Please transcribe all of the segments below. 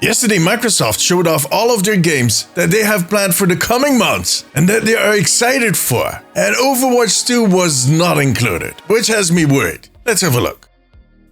Yesterday, Microsoft showed off all of their games that they have planned for the coming months and that they are excited for. And Overwatch 2 was not included, which has me worried. Let's have a look.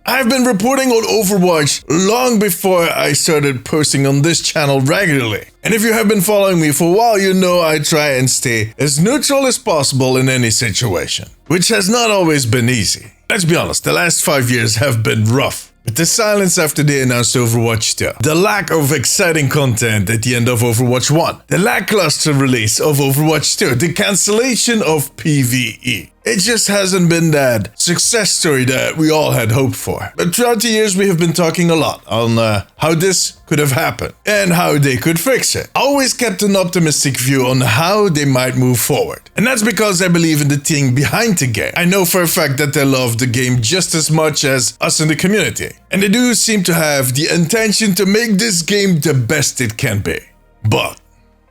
I've been reporting on Overwatch long before I started posting on this channel regularly. And if you have been following me for a while, you know I try and stay as neutral as possible in any situation, which has not always been easy. Let's be honest, the last 5 years have been rough. With the silence after they announced Overwatch 2, the lack of exciting content at the end of Overwatch 1, the lackluster release of Overwatch 2, the cancellation of PvE. It just hasn't been that success story that we all had hoped for. But throughout the years, we have been talking a lot on how this could have happened and how they could fix it. I always kept an optimistic view on how they might move forward. And that's because I believe in the team behind the game. I know for a fact that they love the game just as much as us in the community. And they do seem to have the intention to make this game the best it can be. But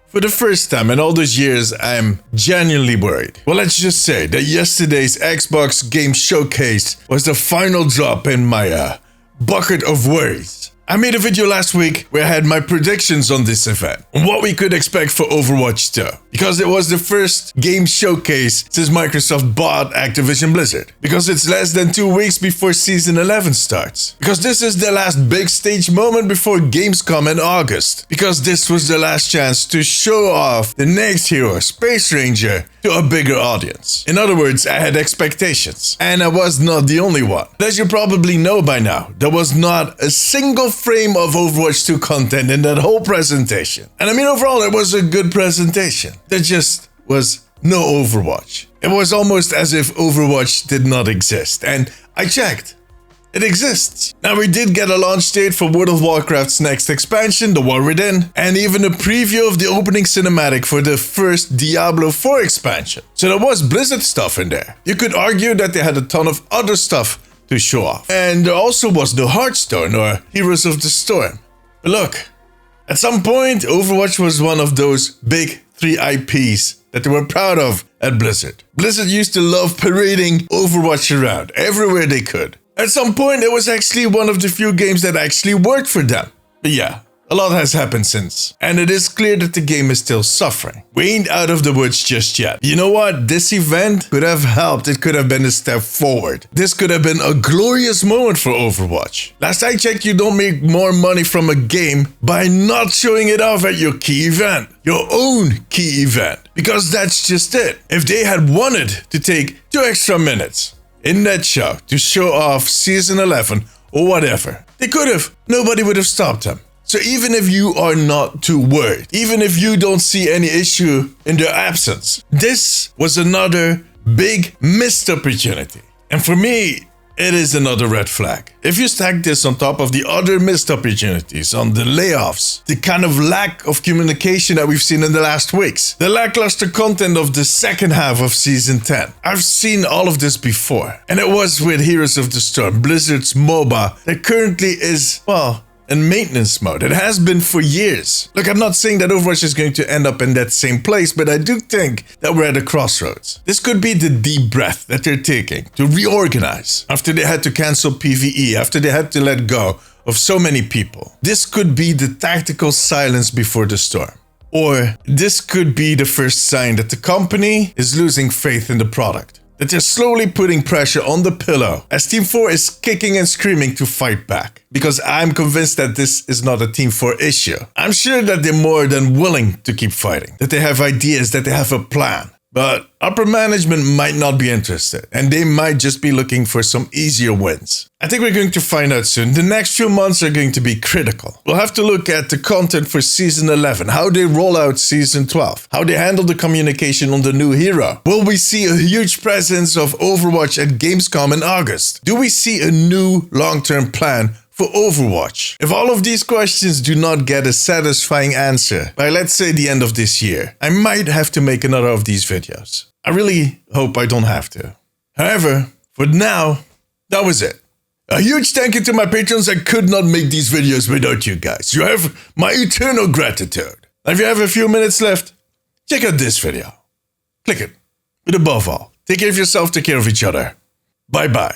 for the first time in all those years, I'm genuinely worried. Well, let's just say that yesterday's Xbox Game Showcase was the final drop in my bucket of worries. I made a video last week where I had my predictions on this event, on what we could expect for Overwatch 2, because it was the first game showcase since Microsoft bought Activision Blizzard, because it's less than 2 weeks before Season 11 starts, because this is the last big stage moment before Gamescom in August, because this was the last chance to show off the next hero, Space Ranger, to a bigger audience. In other words, I had expectations, and I was not the only one. As you probably know by now, there was not a single frame of Overwatch 2 content in that whole presentation. And I mean, overall, it was a good presentation. There just was no Overwatch. It was almost as if Overwatch did not exist. And I checked. It exists. Now, we did get a launch date for World of Warcraft's next expansion, The War Within, and even a preview of the opening cinematic for the first Diablo 4 expansion. So there was Blizzard stuff in there. You could argue that they had a ton of other stuff to show off. And there also was no Hearthstone or Heroes of the Storm. But look, at some point, Overwatch was one of those big 3 IPs that they were proud of at Blizzard. Blizzard used to love parading Overwatch around everywhere they could. At some point, it was actually one of the few games that actually worked for them. But yeah, a lot has happened since. And it is clear that the game is still suffering. We ain't out of the woods just yet. You know what? This event could have helped. It could have been a step forward. This could have been a glorious moment for Overwatch. Last I checked, you don't make more money from a game by not showing it off at your key event. Your own key event. Because that's just it. If they had wanted to take 2 extra minutes in that show to show off Season 11 or whatever, they could have. Nobody would have stopped them. So even if you are not too worried, even if you don't see any issue in their absence, this was another big missed opportunity. And for me, it is another red flag. If you stack this on top of the other missed opportunities, on the layoffs, the kind of lack of communication that we've seen in the last weeks, the lackluster content of the second half of Season 10. I've seen all of this before. And it was with Heroes of the Storm, Blizzard's MOBA, that currently is, well, in maintenance mode. It has been for years. Look, I'm not saying that Overwatch is going to end up in that same place, but I do think that we're at a crossroads. This could be the deep breath that they're taking to reorganize after they had to cancel PvE, after they had to let go of so many people. This could be the tactical silence before the storm. Or this could be the first sign that the company is losing faith in the product. That they're slowly putting pressure on the pillow as Team 4 is kicking and screaming to fight back. Because I'm convinced that this is not a Team 4 issue. I'm sure that they're more than willing to keep fighting. That they have ideas, that they have a plan. But upper management might not be interested, and they might just be looking for some easier wins. I think we're going to find out soon. The next few months are going to be critical. We'll have to look at the content for Season 11, how they roll out Season 12, how they handle the communication on the new hero. Will we see a huge presence of Overwatch at Gamescom in August? Do we see a new long-term plan for Overwatch? If all of these questions do not get a satisfying answer by, let's say, the end of this year, I might have to make another of these videos. I really hope I don't have to. However, for now, that was it. A huge thank you to my patrons. I could not make these videos without you guys. You have my eternal gratitude. If you have a few minutes left, check out this video. Click it. But above all, take care of yourself, take care of each other. Bye-bye.